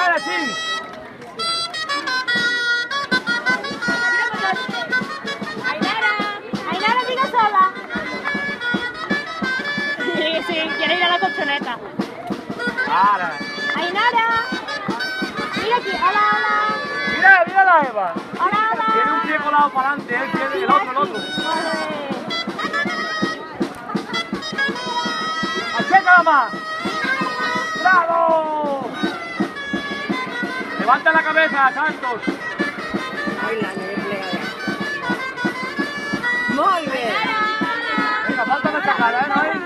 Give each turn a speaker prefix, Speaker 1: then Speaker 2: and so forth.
Speaker 1: Ainara, sí.
Speaker 2: Ainara, sigue sola. Sí, quiere ir a la colchoneta.
Speaker 1: Ahora.
Speaker 2: Ainara. Mira aquí, hola, hola.
Speaker 1: Mira la Eva.
Speaker 2: Hola, hola.
Speaker 1: Tiene un pie colado para adelante, él tiene el otro. ¡Achécala más! ¡Bravo! Levanta la cabeza, Santos.
Speaker 3: Muy bien.
Speaker 1: Venga, falta una chacada, ¿eh?